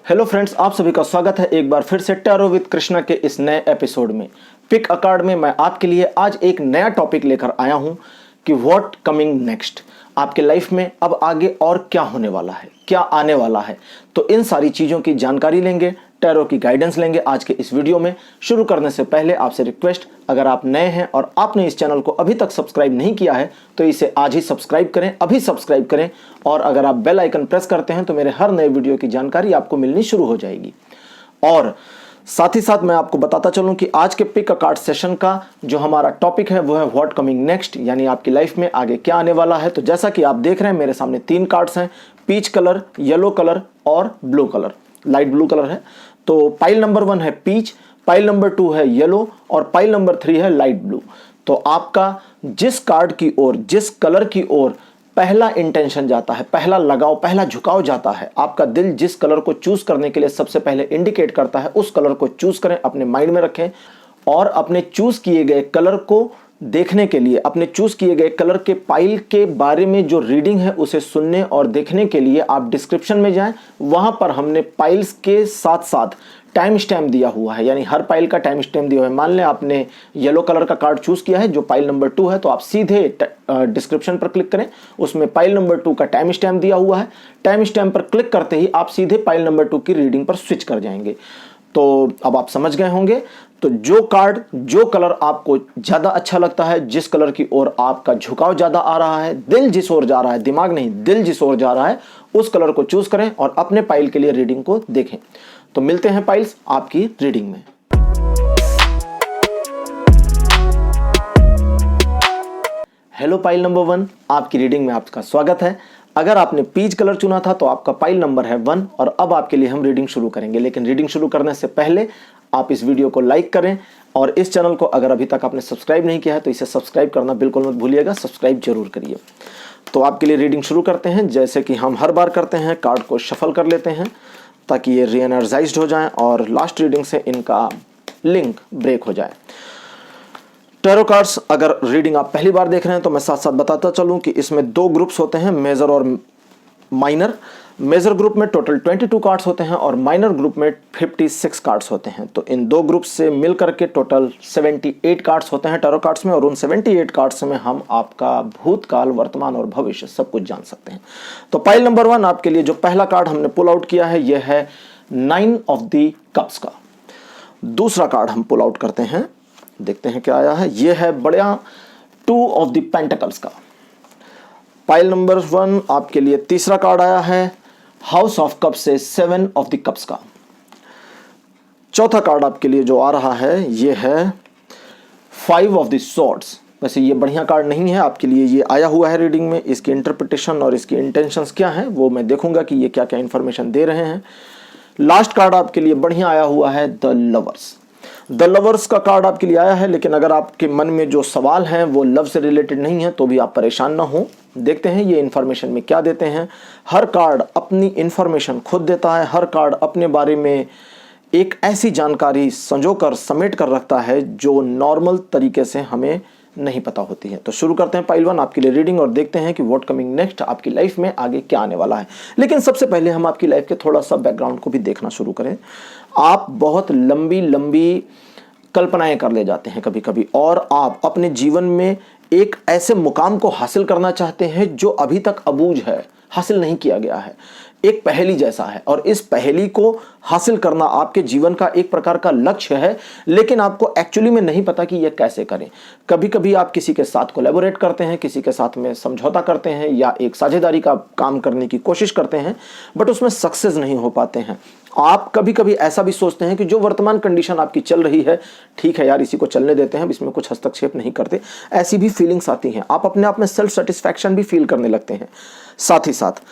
Hello friends, आप सभी का स्वागत है एक बार फिर से टैरो विद कृष्णा के इस नए एपिसोड में। पिक अ कार्ड में मैं आपके लिए आज एक नया टॉपिक लेकर आया हूं कि व्हाट कमिंग नेक्स्ट, आपके लाइफ में अब आगे और क्या होने वाला है, क्या आने वाला है। तो इन सारी चीज़ों की जानकारी लेंगे, टैरो की गाइडेंस लेंगे आज के इस वीडियो में। शुरू करने से पहले आपसे रिक्वेस्ट, अगर आप नए हैं और आपने इस चैनल को अभी तक सब्सक्राइब नहीं किया है तो इसे आज ही सब्सक्राइब करें, अभी सब्सक्राइब करें। और अगर आप बेल आइकन प्रेस करते हैं तो मेरे हर नए वीडियो की जानकारी आपको मिलनी शुरू हो जाएगी। और साथ ही साथ मैं आपको बताता चलूं कि आज के पिक अ कार्ड सेशन का जो हमारा टॉपिक है वो है व्हाट कमिंग नेक्स्ट, यानी आपकी लाइफ में आगे क्या आने वाला है। तो जैसा कि आप देख रहे हैं मेरे सामने 3 कार्ड्स हैं, पीच कलर, येलो कलर और blue colour, light blue colour है। तो पाइल नंबर 1 है पीच, पाइल नंबर 2 है येलो और पाइल नंबर 3 है लाइट ब्लू। तो आपका जिस कार्ड की ओर, जिस कलर की ओर पहला इंटेंशन जाता है, पहला लगाव, पहला झुकाव जाता है, आपका दिल जिस कलर को चूज करने के लिए सबसे पहले इंडिकेट करता है उस कलर को चूज करें, अपने माइंड में रखें। और अपने चूज किए गए कलर को देखने के लिए, अपने चूज किए गए कलर के पाइल के बारे में जो रीडिंग है उसे सुनने और देखने के लिए आप डिस्क्रिप्शन में जाएं। वहां पर हमने पाइल्स के साथ साथ टाइम स्टैम्प दिया हुआ है, यानी हर पाइल का टाइम स्टैम्प दिया हुआ है। मान लें आपने येलो कलर का कार्ड चूज किया है जो पाइल नंबर 2 है, तो आप सीधे डिस्क्रिप्शन पर क्लिक करें, उसमें पाइल नंबर 2 का टाइम स्टैम्प दिया हुआ है। टाइम स्टैम्प पर क्लिक करते ही आप सीधे पाइल नंबर 2 की रीडिंग पर स्विच कर जाएंगे। तो अब आप समझ गए होंगे। तो जो कार्ड, जो कलर आपको ज्यादा अच्छा लगता है, जिस कलर की ओर आपका झुकाव ज्यादा आ रहा है, दिल जिस ओर जा रहा है, दिमाग नहीं, दिल जिस ओर जा रहा है, उस कलर को चूज करें और अपने पाइल के लिए रीडिंग को देखें। तो मिलते हैं पाइल्स आपकी रीडिंग में। हेलो पाइल नंबर 1, आपकी रीडिंग में आपका स्वागत है। अगर आपने पीच कलर चुना था तो आपका पाइल नंबर है 1 और अब आपके लिए हम रीडिंग शुरू करेंगे। लेकिन रीडिंग शुरू करने से पहले आप इस वीडियो को लाइक करें और इस चैनल को अगर अभी तक आपने सब्सक्राइब नहीं किया है तो इसे सब्सक्राइब करना बिल्कुल मत भूलिएगा, सब्सक्राइब जरूर करिए। तो आपके लिए रीडिंग शुरू करते हैं। जैसे कि हम हर बार करते हैं, कार्ड को शफल कर लेते हैं ताकि ये रीएनर्जाइज्ड हो जाएं और लास्ट रीडिंग से इनका लिंक ब्रेक हो जाए। टैरो कार्ड्स, अगर रीडिंग आप पहली बार देख रहे हैं तो मैं साथ साथ बताता चलूं कि इसमें 2 ग्रुप्स होते हैं, मेजर और माइनर। मेजर ग्रुप में टोटल 22 कार्ड्स होते हैं और माइनर ग्रुप में 56 कार्ड्स होते हैं। तो इन 2 ग्रुप्स से मिलकर के टोटल 78 कार्ड्स होते हैं टैरो कार्ड्स में, और उन 78 कार्ड्स में हम आपका भूतकाल, वर्तमान और भविष्य सब कुछ जान सकते हैं। तो पाइल नंबर 1 आपके लिए जो पहला कार्ड हमने पुल आउट किया है यह है 9 ऑफ द कप्स का। दूसरा कार्ड हम पुल आउट करते हैं, देखते हैं क्या आया है। यह है बढ़िया 2 ऑफ द पेंटिकल्स का। पाइल नंबर 1 आपके लिए तीसरा कार्ड आया है हाउस ऑफ कप्स से 7 ऑफ द कप्स का। चौथा कार्ड आपके लिए जो आ रहा है यह है 5 ऑफ द स्वॉर्ड्स। वैसे ये बढ़िया कार्ड नहीं है, आपके लिए ये आया हुआ है रीडिंग में। इसकी इंटरप्रिटेशन और इसकी इंटेंशंस क्या हैं वो मैं देखूंगा कि ये क्या क्या इंफॉर्मेशन दे रहे हैं। लास्ट कार्ड आपके लिए बढ़िया आया हुआ है द लवर्स। द लवर्स का कार्ड आपके लिए आया है, लेकिन अगर आपके मन में जो सवाल हैं वो लव से रिलेटेड नहीं है तो भी आप परेशान ना हो। देखते हैं ये इन्फॉर्मेशन में क्या देते हैं। हर कार्ड अपनी इन्फॉर्मेशन खुद देता है, हर कार्ड अपने बारे में एक ऐसी जानकारी संजोकर समेट कर रखता है जो नॉर्मल तरीके से हमें नहीं पता होती है। तो शुरू करते हैं पाइल 1 आपके लिए रीडिंग और देखते हैं कि व्हाट कमिंग नेक्स्ट, आपकी लाइफ में आगे क्या आने वाला है। लेकिन सबसे पहले हम आपकी लाइफ के थोड़ा सा बैकग्राउंड को भी देखना शुरू करें। आप बहुत लंबी लंबी कल्पनाएं कर ले जाते हैं कभी कभी, और आप अपने जीवन में एक ऐसे मुकाम को हासिल करना चाहते हैं जो अभी तक अबूझ है, हासिल नहीं किया गया है, एक पहेली जैसा है। और इस पहेली को हासिल करना आपके जीवन का एक प्रकार का लक्ष्य है, लेकिन आपको एक्चुअली में नहीं पता कि यह कैसे करें। कभी कभी आप किसी के साथ कोलैबोरेट करते हैं, किसी के साथ में समझौता करते हैं या एक साझेदारी का काम करने की कोशिश करते हैं, बट उसमें सक्सेस नहीं हो पाते हैं। आप कभी कभी ऐसा भी सोचते हैं कि जो वर्तमान कंडीशन आपकी चल रही है, ठीक है यार, इसी को चलने देते हैं, इसमें कुछ हस्तक्षेप नहीं करते। ऐसी भी फीलिंग्स आती हैं। आप अपने आप में सेल्फ सेटिस्फैक्शन भी फील करने लगते हैं। साथ ही साथ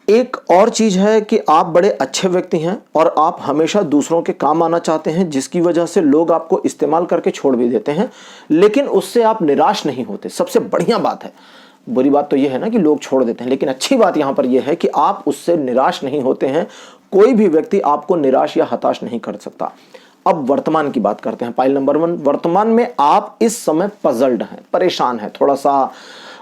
एक और चीज है कि आप बड़े अच्छे व्यक्ति हैं और आप हमेशा दूसरों के काम आना चाहते हैं, जिसकी वजह से लोग आपको इस्तेमाल करके छोड़ भी देते हैं, लेकिन उससे आप निराश नहीं होते। सबसे बढ़िया बात है, बुरी बात तो यह है ना कि लोग छोड़ देते हैं, लेकिन अच्छी बात यहां पर यह है कि आप उससे निराश नहीं होते हैं। कोई भी व्यक्ति आपको निराश या हताश नहीं कर सकता। अब वर्तमान की बात करते हैं। पाइल नंबर 1, वर्तमान में आप इस समय पजल्ड हैं, परेशान हैं, थोड़ा सा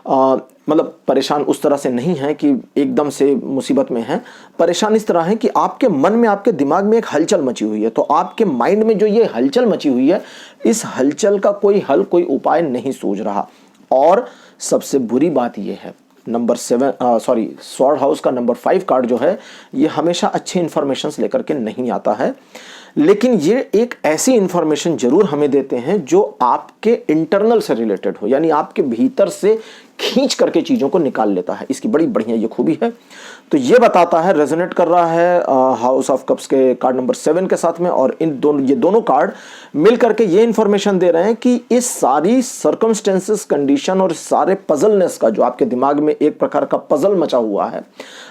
मतलब परेशान उस तरह से नहीं है कि एकदम से मुसीबत में हैं। परेशान इस तरह है कि आपके मन में, आपके दिमाग में एक हलचल मची हुई है। तो आपके माइंड में जो ये हलचल मची हुई है, इस हलचल का कोई हल, कोई उपाय नहीं सूझ रहा। और सबसे बुरी बात ये है, स्वॉर्ड हाउस का नंबर 5 कार्ड जो है, ये हमेशा अच्छे इंफॉर्मेशंस लेकर के नहीं आता है, लेकिन ये एक ऐसी इंफॉर्मेशन जरूर हमें देते हैं जो आपके इंटरनल से रिलेटेड हो, यानी आपके भीतर से खींच करके चीज़ों को निकाल लेता है। इसकी बड़ी बढ़िया ये खूबी है। तो ये बताता है, रेजोनेट कर रहा है हाउस ऑफ कप्स के कार्ड नंबर 7 के साथ में, और ये दोनों कार्ड मिल करके ये इंफॉर्मेशन दे रहे हैं कि इस सारी सर्कमस्टेंसेस, कंडीशन और सारे पजलनेस का, जो आपके दिमाग में एक प्रकार का पजल मचा हुआ है,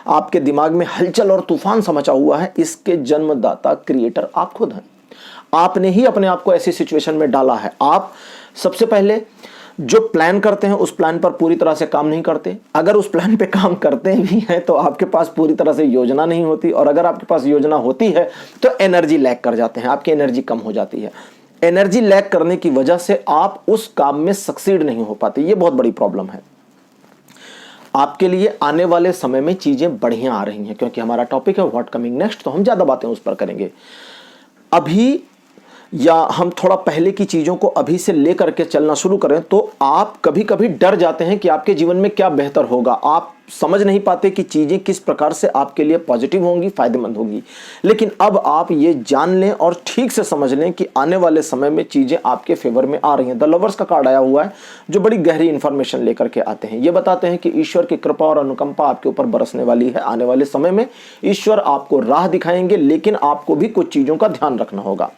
आपके दिमाग में हलचल और तूफान सा मचा हुआ है, इसके जन्मदाता, क्रिएटर आप खुद हैं। आपने ही अपने आप को ऐसी सिचुएशन में डाला है। आप सबसे पहले जो प्लान करते हैं उस प्लान पर पूरी तरह से काम नहीं करते। अगर उस प्लान पे काम करते भी हैं तो आपके पास पूरी तरह से योजना नहीं होती, और अगर आपके पास योजना होती है तो एनर्जी लैग कर जाते हैं, आपकी एनर्जी कम हो जाती है। एनर्जी लैग करने की वजह से आप उस काम में सक्सीड नहीं हो पाते। ये बहुत बड़ी प्रॉब्लम है। आपके लिए आने वाले समय में चीजें बढ़िया आ रही हैं, क्योंकि हमारा टॉपिक है व्हाट कमिंग नेक्स्ट, तो हम ज्यादा बातें उस पर करेंगे। अभी या हम थोड़ा पहले की चीज़ों को अभी से ले करके चलना शुरू करें तो आप कभी कभी डर जाते हैं कि आपके जीवन में क्या बेहतर होगा। आप समझ नहीं पाते कि चीज़ें किस प्रकार से आपके लिए पॉजिटिव होंगी, फायदेमंद होंगी। लेकिन अब आप ये जान लें और ठीक से समझ लें कि आने वाले समय में चीज़ें आपके फेवर में आ रही हैं। द लवर्स का कार्ड आया हुआ है, जो बड़ी गहरी इंफॉर्मेशन लेकर के आते हैं। ये बताते हैं कि ईश्वर की कृपा और अनुकंपा आपके ऊपर बरसने वाली है। आने वाले समय में ईश्वर आपको राह दिखाएंगे, लेकिन आपको भी कुछ चीज़ों का ध्यान रखना होगा।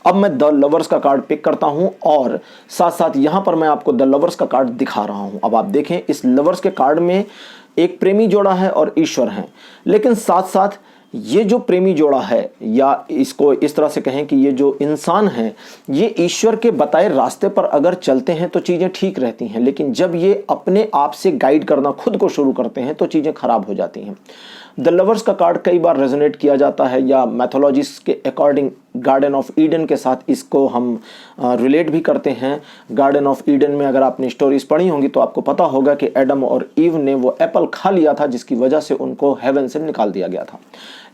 अब मैं द लवर्स का कार्ड पिक करता हूं और साथ साथ यहां पर मैं आपको द लवर्स का कार्ड दिखा रहा हूं। अब आप देखें, इस लवर्स के कार्ड में एक प्रेमी जोड़ा है और ईश्वर है, लेकिन साथ साथ ये जो प्रेमी जोड़ा है, या इसको इस तरह से कहें कि ये जो इंसान है, ये ईश्वर के बताए रास्ते पर अगर चलते हैं तो चीज़ें ठीक रहती हैं, लेकिन जब ये अपने आप से गाइड करना खुद को शुरू करते हैं तो चीज़ें खराब हो जाती हैं। द लवर्स का कार्ड कई बार रेजोनेट किया जाता है, या मैथोलॉजिस्ट के अकॉर्डिंग गार्डन ऑफ ईडन के साथ इसको हम रिलेट भी करते हैं। गार्डन ऑफ ईडन में अगर आपने स्टोरीज पढ़ी होंगी तो आपको पता होगा कि एडम और ईव ने वो एप्पल खा लिया था, जिसकी वजह से उनको हेवन से निकाल दिया गया था।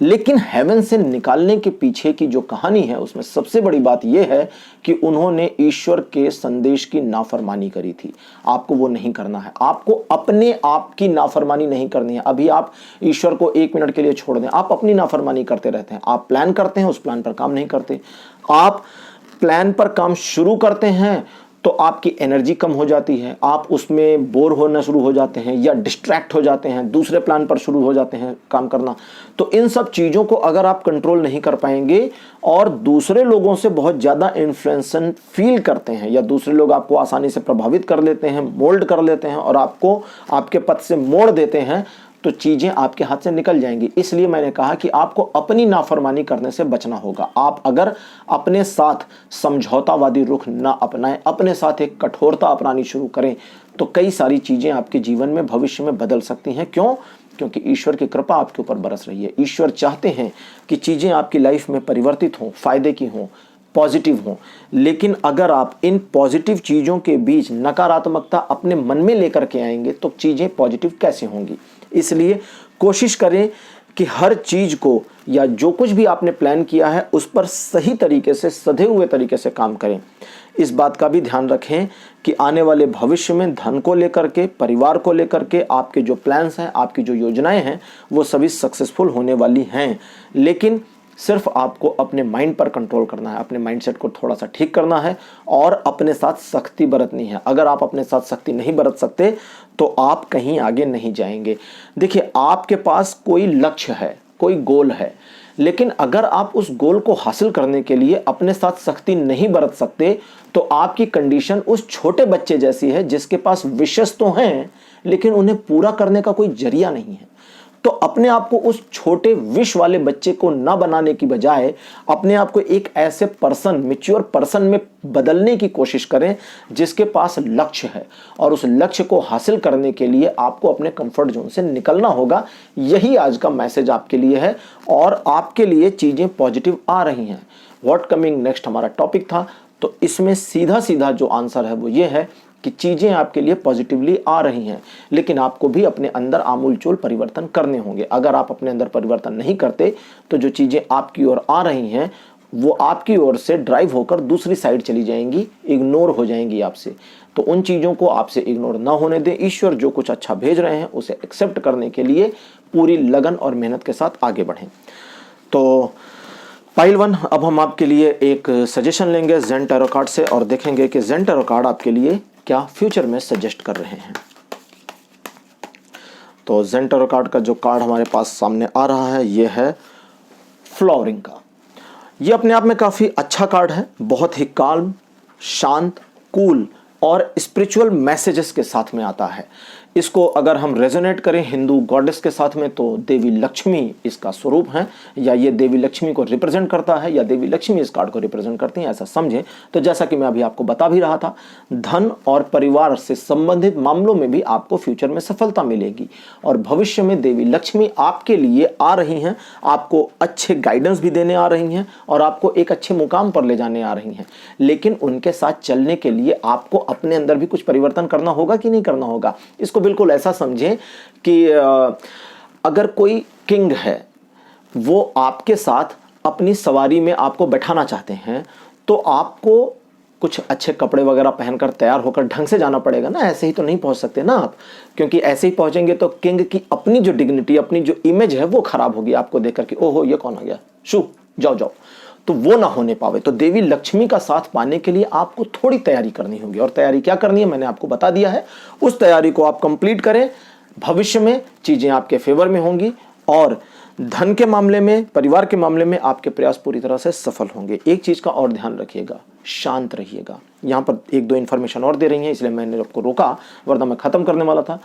लेकिन हेवन से निकालने के पीछे की जो कहानी है, उसमें सबसे बड़ी बात यह है कि उन्होंने ईश्वर के संदेश की नाफरमानी करी थी। आपको वो नहीं करना है। आपको अपने आप की नाफरमानी नहीं करनी है। अभी आप ईश्वर को 1 मिनट के लिए छोड़ दें, आप अपनी नाफरमानी करते रहते हैं। आप प्लान करते हैं, उस प्लान पर काम नहीं करते। आप प्लान पर काम शुरू करते हैं तो आपकी एनर्जी कम हो जाती है, आप उसमें बोर होना शुरू हो जाते हैं या डिस्ट्रैक्ट हो जाते हैं, दूसरे प्लान पर शुरू हो जाते हैं काम करना। तो इन सब चीज़ों को अगर आप कंट्रोल नहीं कर पाएंगे और दूसरे लोगों से बहुत ज़्यादा इन्फ्लुएंस फील करते हैं, या दूसरे लोग आपको आसानी से प्रभावित कर लेते हैं, मोल्ड कर लेते हैं और आपको आपके पथ से मोड़ देते हैं, तो चीज़ें आपके हाथ से निकल जाएंगी। इसलिए मैंने कहा कि आपको अपनी नाफरमानी करने से बचना होगा। आप अगर अपने साथ समझौतावादी रुख ना अपनाएं, अपने साथ एक कठोरता अपनानी शुरू करें, तो कई सारी चीज़ें आपके जीवन में भविष्य में बदल सकती हैं। क्यों? क्योंकि ईश्वर की कृपा आपके ऊपर बरस रही है। ईश्वर चाहते हैं कि चीज़ें आपकी लाइफ में परिवर्तित हों, फायदे की हों, पॉजिटिव हों। लेकिन अगर आप इन पॉजिटिव चीज़ों के बीच नकारात्मकता अपने मन में लेकर के आएंगे तो चीज़ें पॉजिटिव कैसे होंगी? इसलिए कोशिश करें कि हर चीज़ को, या जो कुछ भी आपने प्लान किया है, उस पर सही तरीके से, सधे हुए तरीके से काम करें। इस बात का भी ध्यान रखें कि आने वाले भविष्य में धन को लेकर के, परिवार को लेकर के आपके जो प्लान्स हैं, आपकी जो योजनाएं हैं, वो सभी सक्सेसफुल होने वाली हैं। लेकिन सिर्फ आपको अपने माइंड पर कंट्रोल करना है, अपने माइंडसेट को थोड़ा सा ठीक करना है और अपने साथ सख्ती बरतनी है। अगर आप अपने साथ सख्ती नहीं बरत सकते तो आप कहीं आगे नहीं जाएंगे। देखिए, आपके पास कोई लक्ष्य है, कोई गोल है, लेकिन अगर आप उस गोल को हासिल करने के लिए अपने साथ सख्ती नहीं बरत सकते तो आपकी कंडीशन उस छोटे बच्चे जैसी है जिसके पास विशेष तो हैं लेकिन उन्हें पूरा करने का कोई जरिया नहीं है। तो अपने आप को उस छोटे विश वाले बच्चे को ना बनाने की बजाय अपने आप को एक ऐसे पर्सन, मैच्योर पर्सन में बदलने की कोशिश करें जिसके पास लक्ष्य है, और उस लक्ष्य को हासिल करने के लिए आपको अपने कंफर्ट जोन से निकलना होगा। यही आज का मैसेज आपके लिए है और आपके लिए चीजें पॉजिटिव आ रही हैं। व्हाट कमिंग नेक्स्ट हमारा टॉपिक था, तो इसमें सीधा सीधा जो आंसर है वो ये है कि चीज़ें आपके लिए पॉजिटिवली आ रही हैं, लेकिन आपको भी अपने अंदर आमूलचूल परिवर्तन करने होंगे। अगर आप अपने अंदर परिवर्तन नहीं करते तो जो चीज़ें आपकी ओर आ रही हैं वो आपकी ओर से ड्राइव होकर दूसरी साइड चली जाएंगी, इग्नोर हो जाएंगी आपसे। तो उन चीज़ों को आपसे इग्नोर ना होने दें। ईश्वर जो कुछ अच्छा भेज रहे हैं उसे एक्सेप्ट करने के लिए पूरी लगन और मेहनत के साथ आगे बढ़ें। तो पाइल 1, अब हम आपके लिए एक सजेशन लेंगे ज़ेन टैरो कार्ड से और देखेंगे कि ज़ेन टैरो कार्ड आपके लिए क्या फ्यूचर में सजेस्ट कर रहे हैं। तो ज़ेन टैरो कार्ड का जो कार्ड हमारे पास सामने आ रहा है ये है फ्लावरिंग का। ये अपने आप में काफ़ी अच्छा कार्ड है, बहुत ही काल्म, शांत, कूल और स्पिरिचुअल मैसेजेस के साथ में आता है। इसको अगर हम रेजोनेट करें हिंदू गॉडेस के साथ में तो देवी लक्ष्मी इसका स्वरूप है, या ये देवी लक्ष्मी को रिप्रेजेंट करता है, या देवी लक्ष्मी इस कार्ड को रिप्रेजेंट करती हैं, ऐसा समझें। तो जैसा कि मैं अभी आपको बता भी रहा था, धन और परिवार से संबंधित मामलों में भी आपको फ्यूचर में सफलता मिलेगी और भविष्य में देवी लक्ष्मी आपके लिए आ रही हैं, आपको अच्छे गाइडेंस भी देने आ रही हैं और आपको एक अच्छे मुकाम पर ले जाने आ रही हैं। लेकिन उनके साथ चलने के लिए आपको अपने अंदर भी कुछ परिवर्तन करना होगा कि नहीं करना होगा। इसको बिल्कुल ऐसा समझें कि अगर कोई किंग है वो आपके साथ अपनी सवारी में आपको बैठाना चाहते हैं तो आपको कुछ अच्छे कपड़े वगैरह पहनकर तैयार होकर ढंग से जाना पड़ेगा ना, ऐसे ही तो नहीं पहुंच सकते ना आप, क्योंकि ऐसे ही पहुंचेंगे तो किंग की अपनी जो डिग्निटी, अपनी जो इमेज है वो खराब होगी आपको देखकर कि ओहो ये कौन आ गया, शू जाओ जाओ, तो वो ना होने पावे। तो देवी लक्ष्मी का साथ पाने के लिए आपको थोड़ी तैयारी करनी होगी और तैयारी क्या करनी है मैंने आपको बता दिया है। उस तैयारी को आप कंप्लीट करें, भविष्य में चीजें आपके फेवर में होंगी और धन के मामले में, परिवार के मामले में आपके प्रयास पूरी तरह से सफल होंगे। एक चीज का और ध्यान रखिएगा, शांत रहिएगा। यहां पर एक दो इन्फॉर्मेशन और दे रही हैं इसलिए मैंने आपको रोका, वरना मैं खत्म करने वाला था।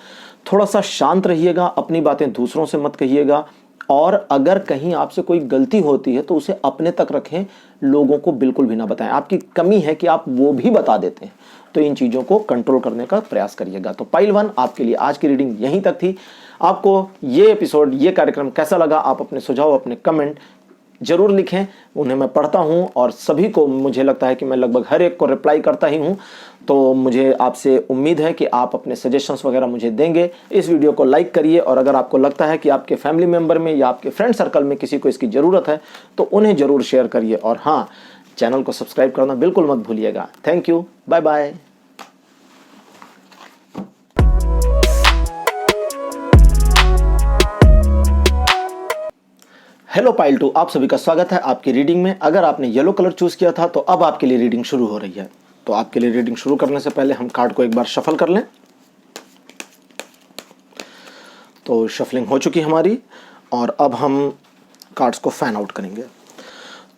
थोड़ा सा शांत रहिएगा, अपनी बातें दूसरों से मत कहिएगा और अगर कहीं आपसे कोई गलती होती है तो उसे अपने तक रखें, लोगों को बिल्कुल भी ना बताएं। आपकी कमी है कि आप वो भी बता देते हैं, तो इन चीज़ों को कंट्रोल करने का प्रयास करिएगा। तो पाइल 1 आपके लिए आज की रीडिंग यहीं तक थी। आपको ये एपिसोड, ये कार्यक्रम कैसा लगा, आप अपने सुझाव, अपने कमेंट जरूर लिखें, उन्हें मैं पढ़ता हूं और सभी को, मुझे लगता है कि मैं लगभग हर एक को रिप्लाई करता ही हूं। तो मुझे आपसे उम्मीद है कि आप अपने सजेशंस वगैरह मुझे देंगे। इस वीडियो को लाइक करिए और अगर आपको लगता है कि आपके फैमिली मेम्बर में या आपके फ्रेंड सर्कल में किसी को इसकी ज़रूरत है तो उन्हें ज़रूर शेयर करिए और हाँ, चैनल को सब्सक्राइब करना बिल्कुल मत भूलिएगा। Thank you, bye bye. Hello file 2, आप सभी का स्वागत है आपकी रीडिंग में। अगर आपने येलो कलर चूज किया था तो अब आपके लिए रीडिंग शुरू हो रही है। तो आपके लिए रीडिंग शुरू करने से पहले हम कार्ड को एक बार शफल कर लें। तो शफलिंग हो चुकी हमारी और अब हम कार्ड्स को फैन आउट करेंगे।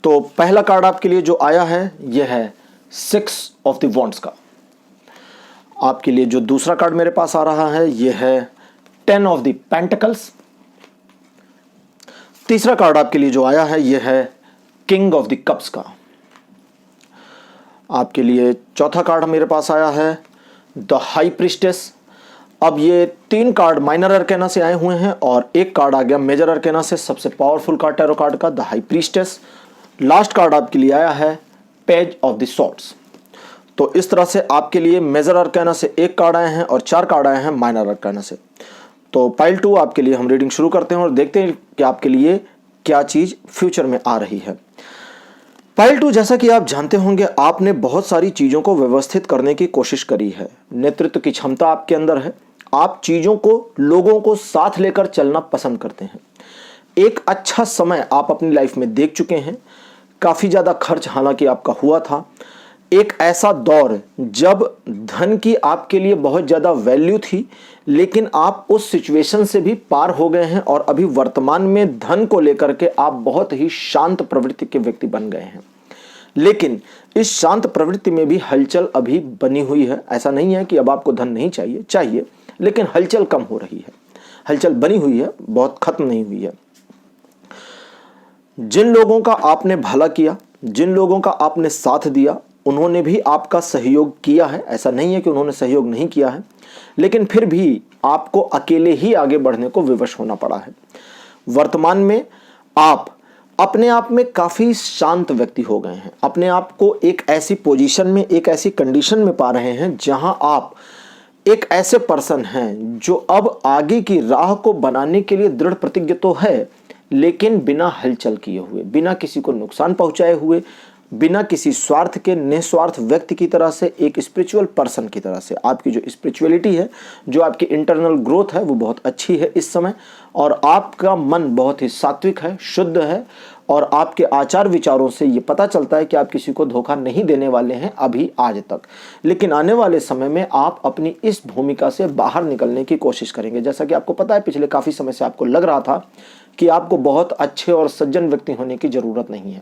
तो पहला कार्ड आपके लिए जो आया है यह है 6 ऑफ द वॉन्ड्स का। आपके लिए जो दूसरा कार्ड मेरे पास आ रहा है यह है 10 ऑफ द पेंटिकल्स। तीसरा कार्ड आपके लिए जो आया है यह है किंग ऑफ द कप्स का। आपके लिए चौथा कार्ड मेरे पास आया है द हाई प्रीस्टेस। अब ये 3 कार्ड माइनर अरकेना से आए हुए हैं और एक कार्ड आ गया मेजर अरकेना से, सबसे पावरफुल कार्ड टैरो कार्ड का, the high priestess. Last card आपके लिए आया है पेज ऑफ द सॉर्ड्स। तो इस तरह से आपके लिए मेजर अरकेना से एक कार्ड आए हैं और 4 कार्ड आए हैं माइनर अरकेना से। तो पाइल 2 आपके लिए हम रीडिंग शुरू करते हैं और देखते हैं कि आपके लिए क्या चीज फ्यूचर में आ रही है। पाइल 2, जैसा कि आप जानते होंगे, आपने बहुत सारी चीजों को व्यवस्थित करने की कोशिश करी है। नेतृत्व की क्षमता आपके अंदर है। आप चीजों को, लोगों को साथ लेकर चलना पसंद करते हैं। एक अच्छा समय आप अपनी लाइफ में देख चुके हैं। काफी ज्यादा खर्च हालांकि आपका हुआ था। एक ऐसा दौर जब धन की आपके लिए बहुत ज़्यादा वैल्यू थी, लेकिन आप उस सिचुएशन से भी पार हो गए हैं और अभी वर्तमान में धन को लेकर के आप बहुत ही शांत प्रवृत्ति के व्यक्ति बन गए हैं। लेकिन इस शांत प्रवृत्ति में भी हलचल अभी बनी हुई है। ऐसा नहीं है कि अब आपको धन नहीं चाहिए, लेकिन हलचल कम हो रही है। हलचल बनी हुई है, बहुत खत्म नहीं हुई है। जिन लोगों का आपने भला किया, जिन लोगों का आपने साथ दिया, उन्होंने भी आपका सहयोग किया है। ऐसा नहीं है कि उन्होंने सहयोग नहीं किया है, लेकिन फिर भी आपको अकेले ही आगे बढ़ने को विवश होना पड़ा है। वर्तमान में आप अपने आप में काफ़ी शांत व्यक्ति हो गए हैं, अपने आप को एक ऐसी पोजीशन में, एक ऐसी कंडीशन में पा रहे हैं जहां आप एक ऐसे पर्सन हैं जो अब आगे की राह को बनाने के लिए दृढ़ प्रतिज्ञ तो है, लेकिन बिना हलचल किए हुए, बिना किसी को नुकसान पहुंचाए हुए, बिना किसी स्वार्थ के, निस्वार्थ व्यक्ति की तरह से, एक स्पिरिचुअल पर्सन की तरह से। आपकी जो स्पिरिचुअलिटी है, जो आपकी इंटरनल ग्रोथ है, वो बहुत अच्छी है इस समय, और आपका मन बहुत ही सात्विक है, शुद्ध है, और आपके आचार विचारों से ये पता चलता है कि आप किसी को धोखा नहीं देने वाले हैं अभी आज तक। लेकिन आने वाले समय में आप अपनी इस भूमिका से बाहर निकलने की कोशिश करेंगे। जैसा कि आपको पता है, पिछले काफ़ी समय से आपको लग रहा था कि आपको बहुत अच्छे और सज्जन व्यक्ति होने की ज़रूरत नहीं है।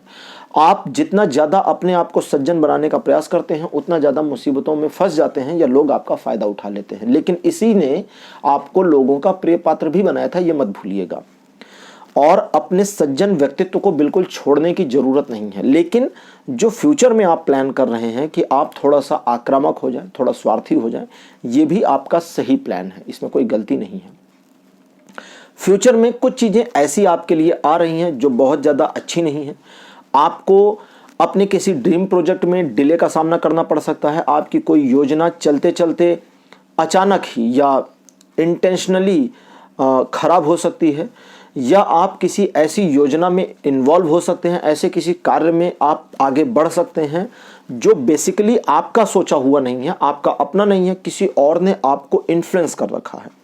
आप जितना ज़्यादा अपने आप को सज्जन बनाने का प्रयास करते हैं, उतना ज़्यादा मुसीबतों में फंस जाते हैं या लोग आपका फ़ायदा उठा लेते हैं। लेकिन इसी ने आपको लोगों का प्रिय पात्र भी बनाया था, ये मत भूलिएगा। और अपने सज्जन व्यक्तित्व को बिल्कुल छोड़ने की ज़रूरत नहीं है। लेकिन जो फ्यूचर में आप प्लान कर रहे हैं कि आप थोड़ा सा आक्रामक हो जाएं, थोड़ा स्वार्थी हो जाएं, ये भी आपका सही प्लान है, इसमें कोई गलती नहीं है। फ्यूचर में कुछ चीज़ें ऐसी आपके लिए आ रही हैं जो बहुत ज़्यादा अच्छी नहीं है। आपको अपने किसी ड्रीम प्रोजेक्ट में डिले का सामना करना पड़ सकता है। आपकी कोई योजना चलते चलते अचानक ही या इंटेंशनली खराब हो सकती है, या आप किसी ऐसी योजना में इन्वॉल्व हो सकते हैं, ऐसे किसी कार्य में आप आगे बढ़ सकते हैं जो बेसिकली आपका सोचा हुआ नहीं है, आपका अपना नहीं है, किसी और ने आपको इन्फ्लुएंस कर रखा है।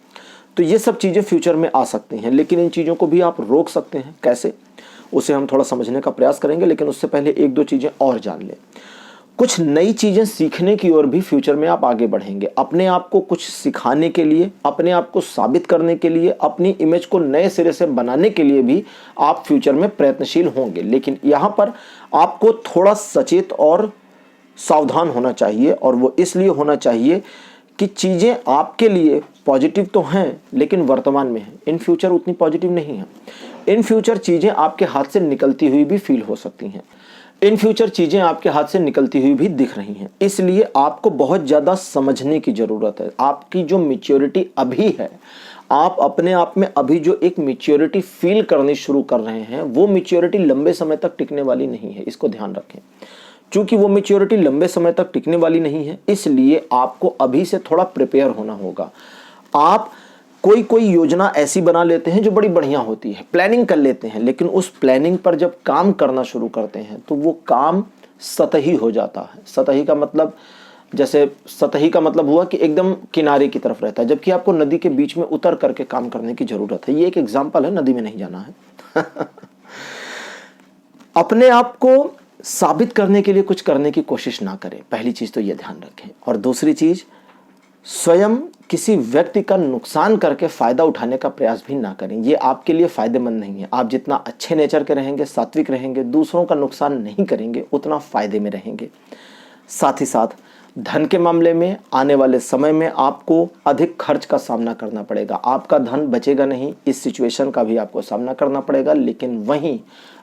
तो ये सब चीज़ें फ्यूचर में आ सकती हैं, लेकिन इन चीज़ों को भी आप रोक सकते हैं। कैसे, उसे हम थोड़ा समझने का प्रयास करेंगे, लेकिन उससे पहले एक दो चीज़ें और जान लें। कुछ नई चीज़ें सीखने की ओर भी फ्यूचर में आप आगे बढ़ेंगे। अपने आप को कुछ सिखाने के लिए, अपने आप को साबित करने के लिए, अपनी इमेज को नए सिरे से बनाने के लिए भी आप फ्यूचर में प्रयत्नशील होंगे। लेकिन यहाँ पर आपको थोड़ा सचेत और सावधान होना चाहिए, और वो इसलिए होना चाहिए कि चीज़ें आपके लिए पॉजिटिव तो हैं, लेकिन वर्तमान में हैं। इन फ्यूचर उतनी पॉजिटिव नहीं है। इन फ्यूचर चीज़ें आपके हाथ से निकलती हुई भी फील हो सकती हैं। इन फ्यूचर चीज़ें आपके हाथ से निकलती हुई भी दिख रही हैं। इसलिए आपको बहुत ज़्यादा समझने की ज़रूरत है। आपकी जो मैच्योरिटी अभी है, आप अपने आप में अभी जो एक मैच्योरिटी फील करनी शुरू कर रहे हैं, वो मैच्योरिटी लंबे समय तक टिकने वाली नहीं है। इसको ध्यान रखें। चूंकि वो मैच्योरिटी लंबे समय तक टिकने वाली नहीं है, इसलिए आपको अभी से थोड़ा प्रिपेयर होना होगा। आप कोई योजना ऐसी बना लेते हैं जो बड़ी बढ़िया होती है, प्लानिंग कर लेते हैं, लेकिन उस प्लानिंग पर जब काम करना शुरू करते हैं तो वो काम सतही हो जाता है। सतही का मतलब, जैसे सतही का मतलब हुआ कि एकदम किनारे की तरफ रहता है, जबकि आपको नदी के बीच में उतर करके काम करने की जरूरत है। ये एक एग्जाम्पल है, नदी में नहीं जाना है। अपने आप को साबित करने के लिए कुछ करने की कोशिश ना करें, पहली चीज तो ये ध्यान रखें। और दूसरी चीज, स्वयं किसी व्यक्ति का नुकसान करके फायदा उठाने का प्रयास भी ना करें। ये आपके लिए फायदेमंद नहीं है। आप जितना अच्छे नेचर के रहेंगे, सात्विक रहेंगे, दूसरों का नुकसान नहीं करेंगे, उतना फायदे में रहेंगे। साथ ही साथ धन के मामले में आने वाले समय में आपको अधिक खर्च का सामना करना पड़ेगा। आपका धन बचेगा नहीं, इस सिचुएशन का भी आपको सामना करना पड़ेगा। लेकिन वहीं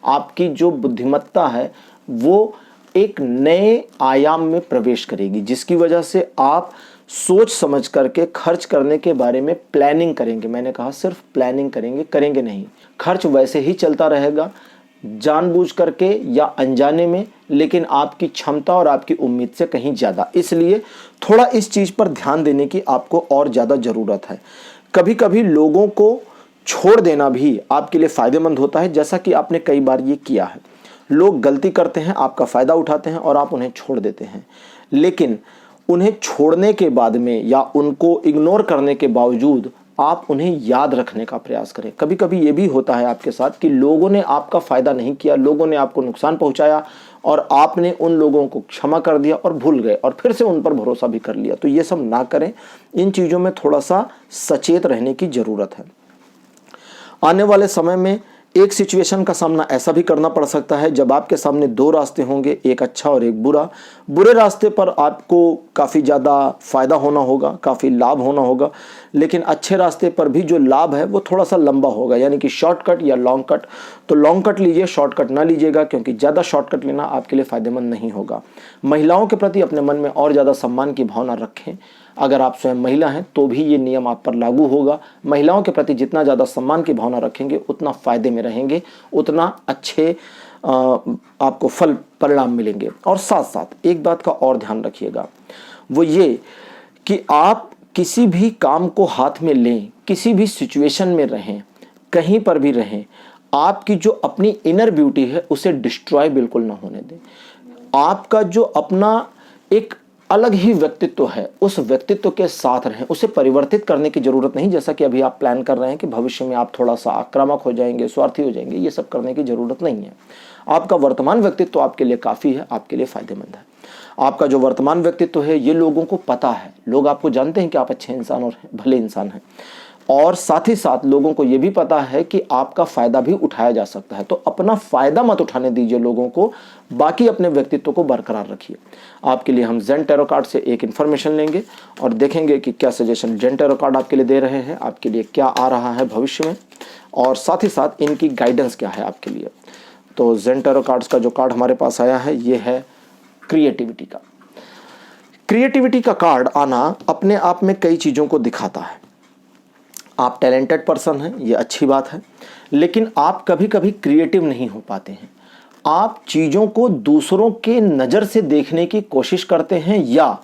आपकी जो बुद्धिमत्ता है वो एक नए आयाम में प्रवेश करेगी, जिसकी वजह से आप सोच समझ करके खर्च करने के बारे में प्लानिंग करेंगे। मैंने कहा सिर्फ प्लानिंग करेंगे नहीं। खर्च वैसे ही चलता रहेगा, जानबूझ करके या अनजाने में, लेकिन आपकी क्षमता और आपकी उम्मीद से कहीं ज़्यादा। इसलिए थोड़ा इस चीज़ पर ध्यान देने की आपको और ज़्यादा ज़रूरत है। कभी कभी लोगों को छोड़ देना भी आपके लिए फ़ायदेमंद होता है, जैसा कि आपने कई बार ये किया है। लोग गलती करते हैं, आपका फ़ायदा उठाते हैं और आप उन्हें छोड़ देते हैं। लेकिन उन्हें छोड़ने के बाद में या उनको इग्नोर करने के बावजूद आप उन्हें याद रखने का प्रयास करें। कभी कभी ये भी होता है आपके साथ कि लोगों ने आपका फ़ायदा नहीं किया, लोगों ने आपको नुकसान पहुंचाया और आपने उन लोगों को क्षमा कर दिया और भूल गए और फिर से उन पर भरोसा भी कर लिया। तो ये सब ना करें। इन चीज़ों में थोड़ा सा सचेत रहने की ज़रूरत है। आने वाले समय में एक सिचुएशन का सामना ऐसा भी करना पड़ सकता है जब आपके सामने दो रास्ते होंगे, एक अच्छा और एक बुरा। बुरे रास्ते पर आपको काफ़ी ज़्यादा फ़ायदा होना होगा, काफ़ी लाभ होना होगा, लेकिन अच्छे रास्ते पर भी जो लाभ है वो थोड़ा सा लंबा होगा, यानी कि शॉर्टकट या लॉन्ग कट। तो लॉन्ग कट लीजिए, शॉर्टकट ना लीजिएगा, क्योंकि ज़्यादा शॉर्टकट लेना आपके लिए फ़ायदेमंद नहीं होगा। महिलाओं के प्रति अपने मन में और ज़्यादा सम्मान की भावना रखें। अगर आप स्वयं महिला हैं तो भी ये नियम आप पर लागू होगा। महिलाओं के प्रति जितना ज़्यादा सम्मान की भावना रखेंगे उतना फ़ायदे में में रहेंगे उतना अच्छे आपको फल परिणाम मिलेंगे। और साथ साथ एक बात का और ध्यान रखिएगा, वो ये कि आप किसी भी काम को हाथ में लें, किसी भी सिचुएशन में रहें, कहीं पर भी रहें, आपकी जो अपनी इनर ब्यूटी है उसे डिस्ट्रॉय बिल्कुल ना होने दें। आपका जो अपना एक अलग ही व्यक्तित्व है, उस व्यक्तित्व के साथ रहें, उसे परिवर्तित करने की जरूरत नहीं। जैसा कि अभी आप प्लान कर रहे हैं कि भविष्य में आप थोड़ा सा आक्रामक हो जाएंगे, स्वार्थी हो जाएंगे, ये सब करने की जरूरत नहीं है। आपका वर्तमान व्यक्तित्व आपके लिए काफ़ी है, आपके लिए फायदेमंद है। आपका जो वर्तमान व्यक्तित्व है ये लोगों को पता है, लोग आपको जानते हैं कि आप अच्छे इंसान और भले इंसान हैं, और साथ ही साथ लोगों को ये भी पता है कि आपका फायदा भी उठाया जा सकता है। तो अपना फायदा मत उठाने दीजिए लोगों को, बाकी अपने व्यक्तित्व को बरकरार रखिए। आपके लिए हम जेन टैरो कार्ड से एक इन्फॉर्मेशन लेंगे और देखेंगे कि क्या सजेशन जेन टैरो कार्ड आपके लिए दे रहे हैं, आपके लिए क्या आ रहा है भविष्य में, और साथ ही साथ इनकी गाइडेंस क्या है आपके लिए। तो जेन टैरो कार्ड्स का जो कार्ड हमारे पास आया है ये है क्रिएटिविटी का। क्रिएटिविटी का कार्ड आना अपने आप में कई चीज़ों को दिखाता है। आप टैलेंटेड पर्सन हैं, ये अच्छी बात है, लेकिन आप कभी कभी क्रिएटिव नहीं हो पाते हैं। आप चीज़ों को दूसरों के नज़र से देखने की कोशिश करते हैं या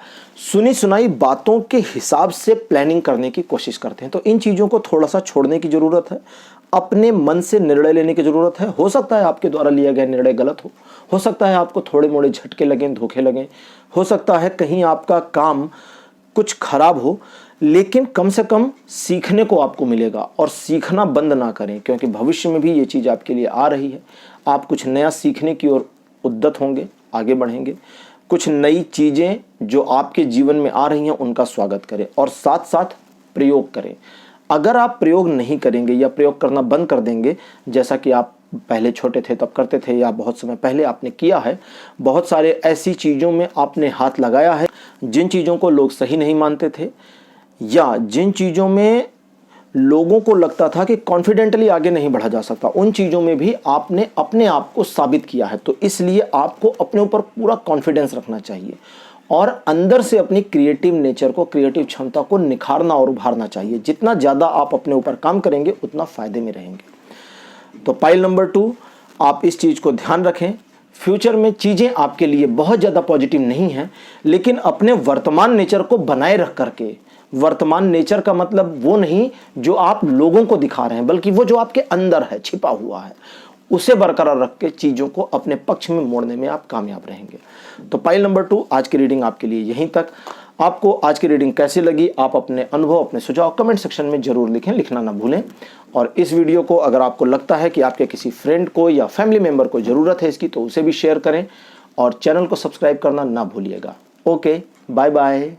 सुनी सुनाई बातों के हिसाब से प्लानिंग करने की कोशिश करते हैं। तो इन चीज़ों को थोड़ा सा छोड़ने की ज़रूरत है, अपने मन से निर्णय लेने की ज़रूरत है। हो सकता है आपके द्वारा लिया गया निर्णय गलत हो सकता है आपको थोड़े मोड़े झटके लगें, धोखे लगें, हो सकता है कहीं आपका काम कुछ खराब हो, लेकिन कम से कम सीखने को आपको मिलेगा। और सीखना बंद ना करें, क्योंकि भविष्य में भी ये चीज़ आपके लिए आ रही है। आप कुछ नया सीखने की ओर उद्यत होंगे, आगे बढ़ेंगे। कुछ नई चीज़ें जो आपके जीवन में आ रही हैं उनका स्वागत करें और साथ साथ प्रयोग करें। अगर आप प्रयोग नहीं करेंगे या प्रयोग करना बंद कर देंगे, जैसा कि आप पहले छोटे थे तब करते थे या बहुत समय पहले आपने किया है, बहुत सारे ऐसी चीज़ों में आपने हाथ लगाया है जिन चीज़ों को लोग सही नहीं मानते थे, या जिन चीज़ों में लोगों को लगता था कि कॉन्फिडेंटली आगे नहीं बढ़ा जा सकता, उन चीज़ों में भी आपने अपने आप को साबित किया है। तो इसलिए आपको अपने ऊपर पूरा कॉन्फिडेंस रखना चाहिए और अंदर से अपनी क्रिएटिव नेचर को, क्रिएटिव क्षमता को निखारना और उभारना चाहिए। जितना ज़्यादा आप अपने ऊपर काम करेंगे उतना फ़ायदे में रहेंगे। तो पाइल नंबर 2, आप इस चीज़ को ध्यान रखें। फ्यूचर में चीज़ें आपके लिए बहुत ज़्यादा पॉजिटिव नहीं हैं, लेकिन अपने वर्तमान नेचर को बनाए रख करके, वर्तमान नेचर का मतलब वो नहीं जो आप लोगों को दिखा रहे हैं, बल्कि वो जो आपके अंदर है, छिपा हुआ है, उसे बरकरार रख के चीज़ों को अपने पक्ष में मोड़ने में आप कामयाब रहेंगे। तो पाइल नंबर 2, आज की रीडिंग आपके लिए यहीं तक। आपको आज की रीडिंग कैसी लगी, आप अपने अनुभव, अपने सुझाव कमेंट सेक्शन में जरूर लिखें, लिखना ना भूलें। और इस वीडियो को अगर आपको लगता है कि आपके किसी फ्रेंड को या फैमिली मेंबर को ज़रूरत है इसकी, तो उसे भी शेयर करें और चैनल को सब्सक्राइब करना ना भूलिएगा। Okay, bye bye.